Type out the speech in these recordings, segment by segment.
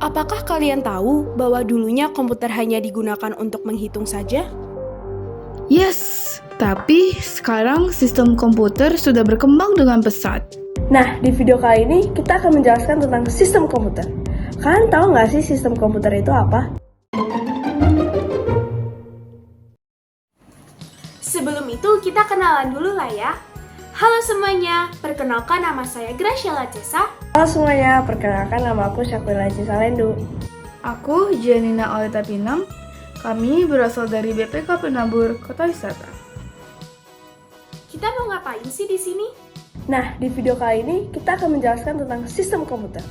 Apakah kalian tahu bahwa dulunya komputer hanya digunakan untuk menghitung saja? Yes, tapi sekarang sistem komputer sudah berkembang dengan pesat. Nah, di video kali ini kita akan menjelaskan tentang sistem komputer. Kalian tahu nggak sih sistem komputer itu apa? Sebelum itu kita kenalan dulu lah ya. Halo semuanya, perkenalkan nama saya Graciela Cesa. Halo semuanya, perkenalkan nama aku Syakwila Cisalendu. Aku Janina Oleta Pinang. Kami berasal dari BPK Penabur Kota Wisata. Kita mau ngapain sih di sini? Nah, di video kali ini kita akan menjelaskan tentang sistem komputer.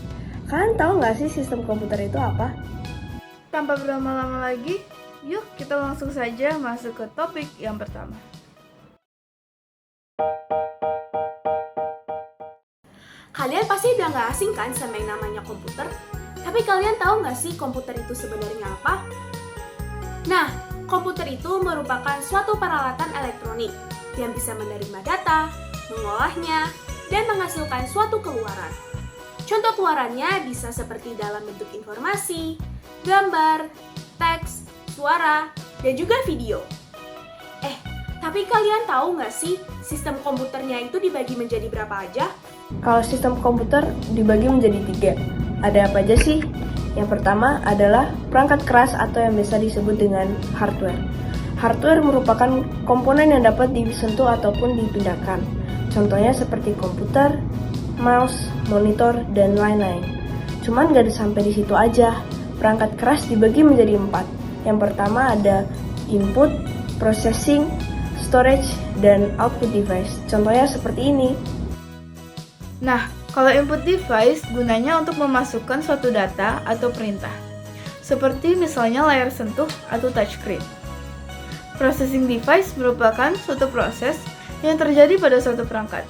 Kalian tahu nggak sih sistem komputer itu apa? Tanpa berlama-lama lagi, yuk kita langsung saja masuk ke topik yang pertama. Kalian pasti udah nggak asing kan sama yang namanya komputer? Tapi kalian tahu nggak sih komputer itu sebenarnya apa? Nah, komputer itu merupakan suatu peralatan elektronik yang bisa menerima data, mengolahnya, dan menghasilkan suatu keluaran. Contoh keluarannya bisa seperti dalam bentuk informasi, gambar, teks, suara, dan juga video. Tapi kalian tahu nggak sih sistem komputernya itu dibagi menjadi berapa aja? Kalau sistem komputer dibagi menjadi 3. Ada apa aja sih? Yang pertama adalah perangkat keras atau yang biasa disebut dengan hardware. Hardware merupakan komponen yang dapat disentuh ataupun dipindahkan. Contohnya seperti komputer, mouse, monitor, dan lain-lain. Cuman nggak sampai di situ aja. Perangkat keras dibagi menjadi 4. Yang pertama ada input, processing, storage, dan output device. Contohnya seperti ini. Nah, kalau input device gunanya untuk memasukkan suatu data atau perintah, seperti misalnya layar sentuh atau touchscreen. Processing device merupakan suatu proses yang terjadi pada suatu perangkat,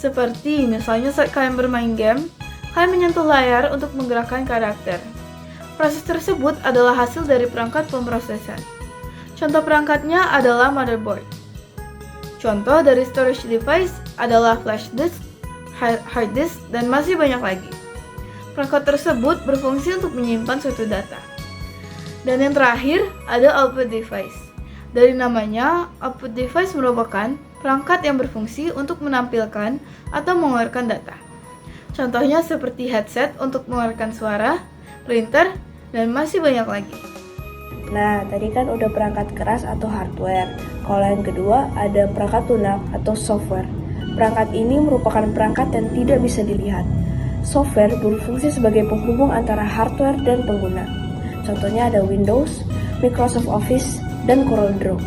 seperti misalnya saat kalian bermain game, kalian menyentuh layar untuk menggerakkan karakter. Proses tersebut adalah hasil dari perangkat pemrosesan. Contoh perangkatnya adalah motherboard. Contoh dari storage device adalah flash disk, hard disk, dan masih banyak lagi. Perangkat tersebut berfungsi untuk menyimpan suatu data. Dan yang terakhir ada output device. Dari namanya, output device merupakan perangkat yang berfungsi untuk menampilkan atau mengeluarkan data. Contohnya seperti headset untuk mengeluarkan suara, printer, dan masih banyak lagi. Nah, tadi kan udah perangkat keras atau hardware. Kalau yang kedua ada perangkat lunak atau software. Perangkat ini merupakan perangkat yang tidak bisa dilihat. Software berfungsi sebagai penghubung antara hardware dan pengguna. Contohnya ada Windows, Microsoft Office, dan CorelDRAW.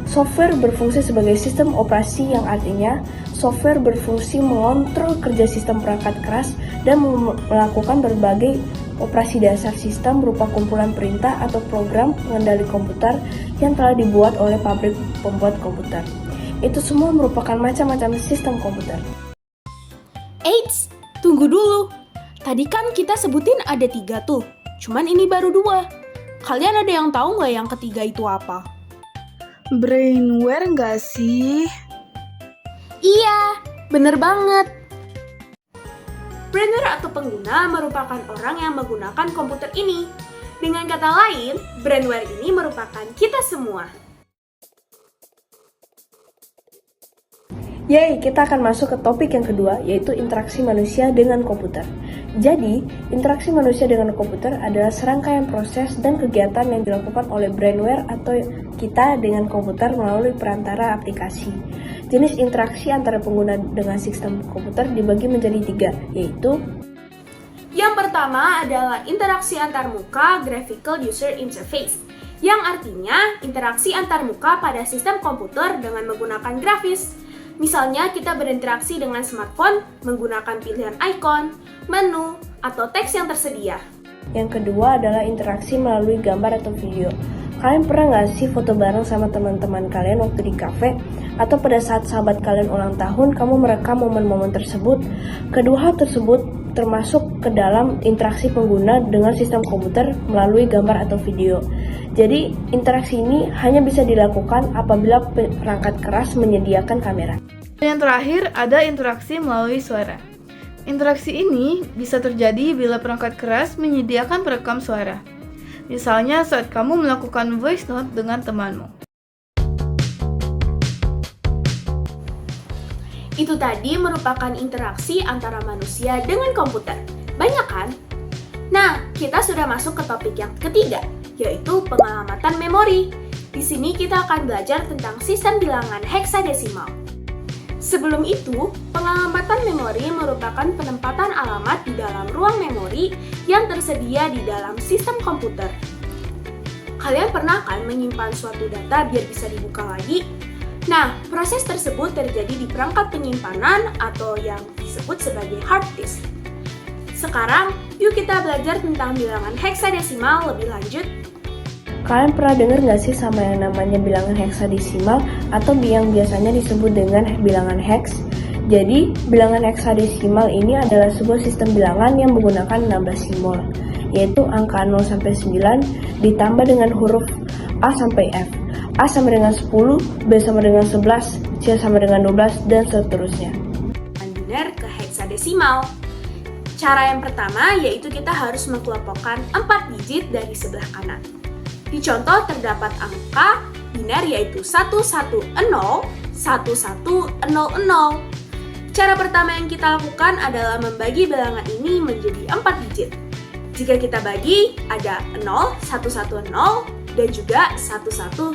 Software berfungsi sebagai sistem operasi yang artinya software berfungsi mengontrol kerja sistem perangkat keras dan melakukan berbagai operasi dasar sistem berupa kumpulan perintah atau program pengendali komputer yang telah dibuat oleh pabrik pembuat komputer. Itu semua merupakan macam-macam sistem komputer. Eits, tunggu dulu. Tadi kan kita sebutin ada 3 tuh, cuman ini baru 2. Kalian ada yang tahu nggak yang ketiga itu apa? Brainware nggak sih? Iya, bener banget. Brainware atau pengguna merupakan orang yang menggunakan komputer ini. Dengan kata lain, brainware ini merupakan kita semua. Yeay, kita akan masuk ke topik yang kedua, yaitu interaksi manusia dengan komputer. Jadi, interaksi manusia dengan komputer adalah serangkaian proses dan kegiatan yang dilakukan oleh brainware atau kita dengan komputer melalui perantara aplikasi. Jenis interaksi antara pengguna dengan sistem komputer dibagi menjadi 3, yaitu Yang pertama adalah interaksi antarmuka Graphical User Interface, yang artinya interaksi antarmuka pada sistem komputer dengan menggunakan grafis. Misalnya kita berinteraksi dengan smartphone menggunakan pilihan icon, menu, atau teks yang tersedia. Yang kedua adalah interaksi melalui gambar atau video. Kalian pernah nggak sih foto bareng sama teman-teman kalian waktu di kafe? Atau pada saat sahabat kalian ulang tahun, kamu merekam momen-momen tersebut? Kedua hal tersebut termasuk ke dalam interaksi pengguna dengan sistem komputer melalui gambar atau video. Jadi, interaksi ini hanya bisa dilakukan apabila perangkat keras menyediakan kamera. Dan yang terakhir ada interaksi melalui suara. Interaksi ini bisa terjadi bila perangkat keras menyediakan perekam suara. Misalnya saat kamu melakukan voice note dengan temanmu. Itu tadi merupakan interaksi antara manusia dengan komputer. Banyak kan? Nah, kita sudah masuk ke topik yang ketiga, yaitu pengalamatan memori. Di sini kita akan belajar tentang sistem bilangan heksadesimal. Sebelum itu, pengalamatan memori merupakan penempatan alamat di dalam ruang memori yang tersedia di dalam sistem komputer. Kalian pernah kan menyimpan suatu data biar bisa dibuka lagi? Nah, proses tersebut terjadi di perangkat penyimpanan atau yang disebut sebagai hard disk. Sekarang, yuk kita belajar tentang bilangan heksadesimal lebih lanjut. Kalian pernah dengar nggak sih sama yang namanya bilangan heksadesimal atau yang biasanya disebut dengan bilangan hex? Jadi, bilangan heksadesimal ini adalah sebuah sistem bilangan yang menggunakan 16 simbol, yaitu angka 0 sampai 9 ditambah dengan huruf A sampai F. A sama dengan 10, B sama dengan 11, C sama dengan 12, dan seterusnya. Biner ke heksadesimal. Cara yang pertama yaitu kita harus mengelompokkan 4 digit dari sebelah kanan. Di contoh terdapat angka biner yaitu 110, 1100. Cara pertama yang kita lakukan adalah membagi bilangan ini menjadi 4 digit. Jika kita bagi, ada 0, 110, dan juga 1100.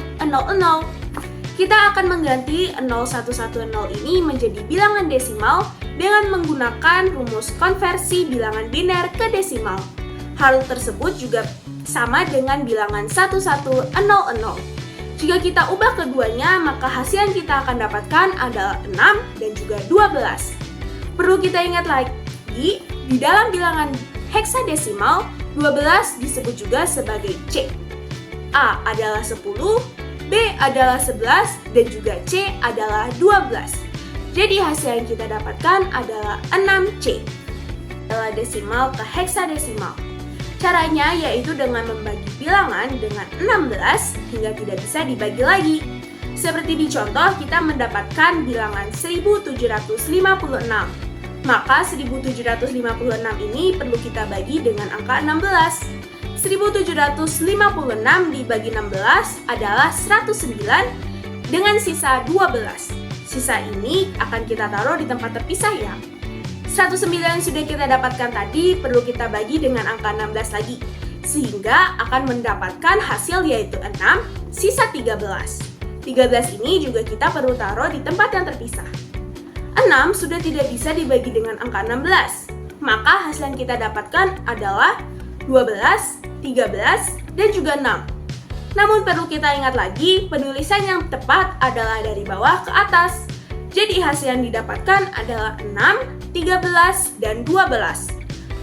Kita akan mengganti 0110 ini menjadi bilangan desimal dengan menggunakan rumus konversi bilangan biner ke desimal. Hal tersebut juga sama dengan bilangan 1100. Jika kita ubah keduanya, maka hasil yang kita akan dapatkan adalah 6 dan juga 12. Perlu kita ingat lagi, di dalam bilangan heksadesimal, 12 disebut juga sebagai C. A adalah 10, B adalah 11, dan juga C adalah 12. Jadi hasil yang kita dapatkan adalah 6C. Adalah desimal ke heksadesimal. Caranya yaitu dengan membagi bilangan dengan 16 hingga tidak bisa dibagi lagi. Seperti di contoh, kita mendapatkan bilangan 1756. Maka 1756 ini perlu kita bagi dengan angka 16. 1756 dibagi 16 adalah 109 dengan sisa 12. Sisa ini akan kita taruh di tempat terpisah ya. 109 sudah kita dapatkan tadi, perlu kita bagi dengan angka 16 lagi. Sehingga akan mendapatkan hasil yaitu 6, sisa 13. 13 ini juga kita perlu taruh di tempat yang terpisah. 6 sudah tidak bisa dibagi dengan angka 16. Maka hasil yang kita dapatkan adalah 12, 13, dan juga 6. Namun perlu kita ingat lagi, penulisan yang tepat adalah dari bawah ke atas. Jadi hasil yang didapatkan adalah 6, 13, dan 12.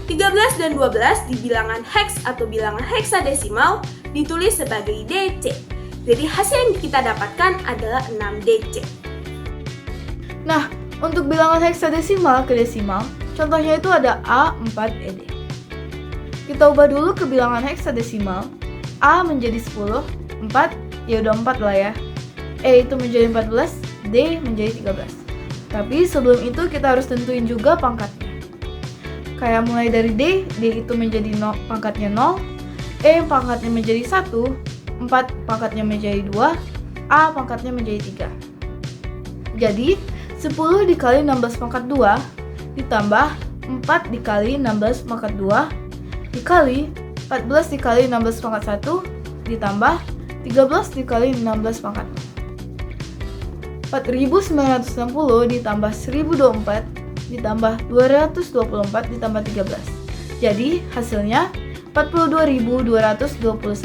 13 dan 12 di bilangan hex atau bilangan heksadesimal ditulis sebagai DC. Jadi hasil yang kita dapatkan adalah 6DC. Nah, untuk bilangan heksadesimal ke desimal, contohnya itu ada A4ED. Kita ubah dulu ke bilangan heksadesimal. A menjadi 10, 4, ya udah 4 lah ya. E itu menjadi 14, D menjadi 13. Tapi sebelum itu kita harus tentuin juga pangkatnya. Kayak mulai dari D itu menjadi pangkatnya 0, E pangkatnya menjadi 1, 4 pangkatnya menjadi 2, A pangkatnya menjadi 3. Jadi, 10 dikali 16 pangkat 2 ditambah 4 dikali 16 pangkat 2 dikali 14 dikali 16 pangkat 1 ditambah 13 dikali 16 pangkat 4960 ditambah 1024 ditambah 224 ditambah 13. Jadi hasilnya 42.221.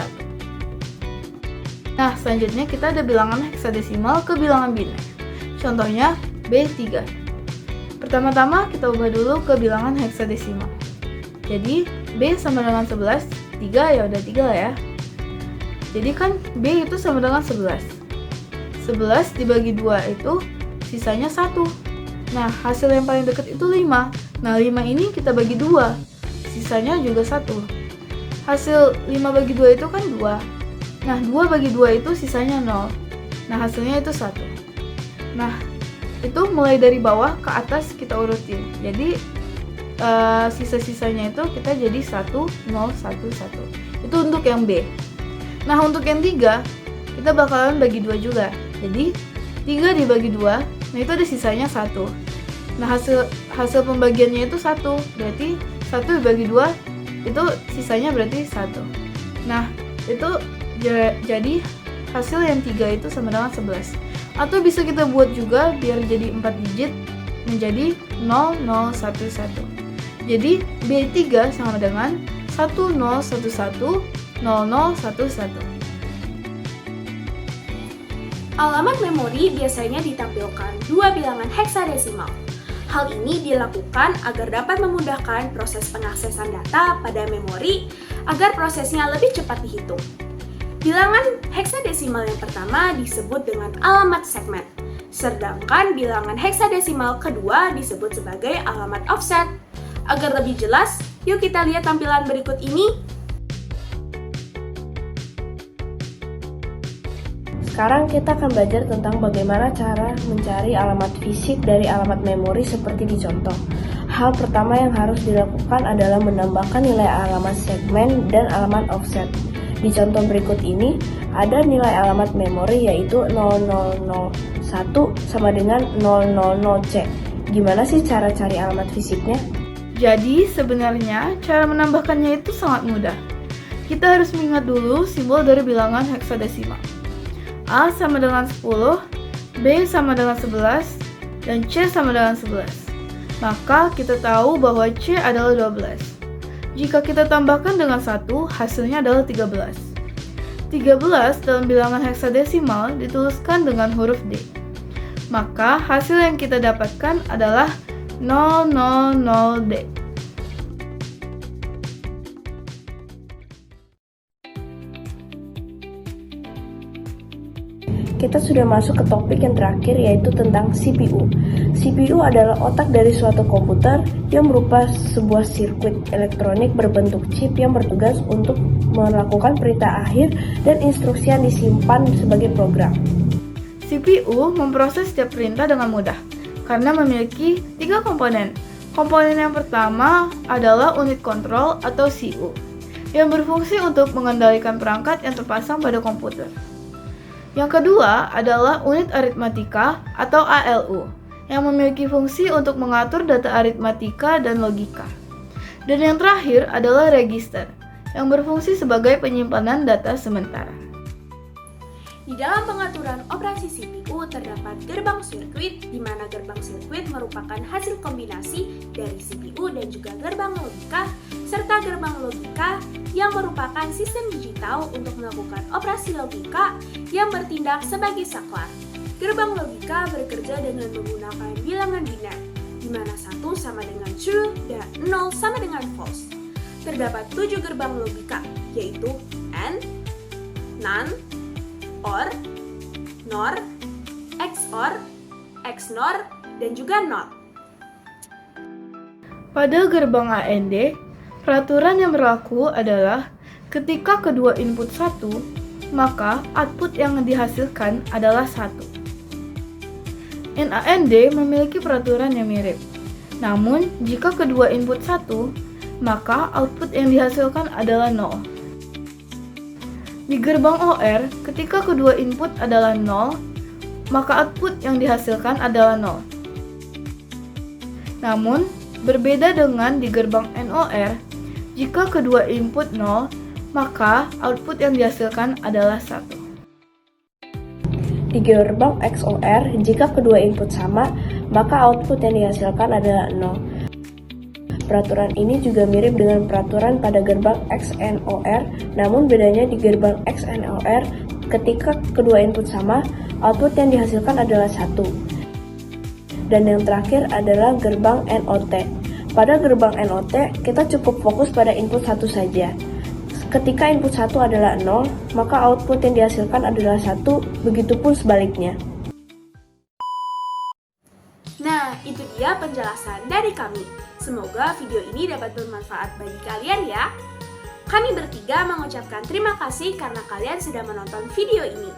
Nah, selanjutnya kita ada bilangan heksadesimal ke bilangan biner. Contohnya B3. Pertama-tama kita ubah dulu ke bilangan heksadesimal. Jadi B sama dengan 11, 3 ya udah 3 lah ya. Jadi kan B itu sama dengan 11. 11 dibagi 2 itu sisanya 1. Nah, hasil yang paling dekat itu 5. Nah, 5 ini kita bagi 2. Sisanya juga 1. Hasil 5 bagi 2 itu kan 2. Nah, 2 bagi 2 itu sisanya 0. Nah, hasilnya itu 1. Nah, itu mulai dari bawah ke atas kita urutin. Jadi, sisa-sisanya itu kita jadi 1, 0, 1, 1. Itu untuk yang B. Nah, untuk yang 3, kita bakalan bagi 2 juga. Jadi, 3 dibagi 2, nah itu ada sisanya 1. Nah, hasil pembagiannya itu 1. Berarti 1 dibagi 2, itu sisanya berarti 1. Nah, itu jadi hasil yang 3 itu sama dengan 11. Atau bisa kita buat juga biar jadi 4 digit menjadi 0011. Jadi B3 sama dengan 1011 0011. Alamat memori biasanya ditampilkan 2 bilangan heksadesimal. Hal ini dilakukan agar dapat memudahkan proses pengaksesan data pada memori agar prosesnya lebih cepat dihitung. Bilangan heksadesimal yang pertama disebut dengan alamat segmen, sedangkan bilangan heksadesimal kedua disebut sebagai alamat offset. Agar lebih jelas, yuk kita lihat tampilan berikut ini. Sekarang kita akan belajar tentang bagaimana cara mencari alamat fisik dari alamat memori seperti di contoh. Hal pertama yang harus dilakukan adalah menambahkan nilai alamat segmen dan alamat offset. Di contoh berikut ini, ada nilai alamat memori yaitu 0001 sama dengan 000C. Gimana sih cara cari alamat fisiknya? Jadi sebenarnya cara menambahkannya itu sangat mudah. Kita harus mengingat dulu simbol dari bilangan heksadesimal. A sama dengan 10, B sama dengan 11, dan C sama dengan 11. Maka kita tahu bahwa C adalah 12. Jika kita tambahkan dengan 1, hasilnya adalah 13. 13 dalam bilangan heksadesimal dituliskan dengan huruf D. Maka hasil yang kita dapatkan adalah 000D. Kita sudah masuk ke topik yang terakhir yaitu tentang CPU. CPU adalah otak dari suatu komputer yang berupa sebuah sirkuit elektronik berbentuk chip yang bertugas untuk melakukan perintah akhir dan instruksi yang disimpan sebagai program. CPU memproses setiap perintah dengan mudah karena memiliki 3 komponen. Komponen yang pertama adalah unit kontrol atau CU yang berfungsi untuk mengendalikan perangkat yang terpasang pada komputer. Yang kedua adalah unit aritmatika atau ALU yang memiliki fungsi untuk mengatur data aritmatika dan logika. Dan yang terakhir adalah register yang berfungsi sebagai penyimpanan data sementara. Di dalam pengaturan operasi CPU terdapat gerbang sirkuit, di mana gerbang sirkuit merupakan hasil kombinasi dari CPU dan juga gerbang logika, serta gerbang logika yang merupakan sistem digital untuk melakukan operasi logika yang bertindak sebagai saklar. Gerbang logika bekerja dengan menggunakan bilangan biner, di mana 1 sama dengan true dan 0 sama dengan false. Terdapat 7 gerbang logika, yaitu AND, NAND, OR, NOR, XOR, XNOR, dan juga NOT. Pada gerbang AND, peraturan yang berlaku adalah ketika kedua input 1, maka output yang dihasilkan adalah 1. AND memiliki peraturan yang mirip. Namun, jika kedua input 1, maka output yang dihasilkan adalah 0. Di gerbang OR, ketika kedua input adalah 0, maka output yang dihasilkan adalah 0. Namun, berbeda dengan di gerbang NOR, jika kedua input 0, maka output yang dihasilkan adalah 1. Di gerbang XOR, jika kedua input sama, maka output yang dihasilkan adalah 0. Peraturan ini juga mirip dengan peraturan pada gerbang XNOR, namun bedanya di gerbang XNOR, ketika kedua input sama, output yang dihasilkan adalah 1. Dan yang terakhir adalah gerbang NOT. Pada gerbang NOT, kita cukup fokus pada input 1 saja. Ketika input 1 adalah 0, maka output yang dihasilkan adalah 1, begitupun sebaliknya. Nah, itu dia penjelasan dari kami. Semoga video ini dapat bermanfaat bagi kalian ya. Kami bertiga mengucapkan terima kasih karena kalian sudah menonton video ini.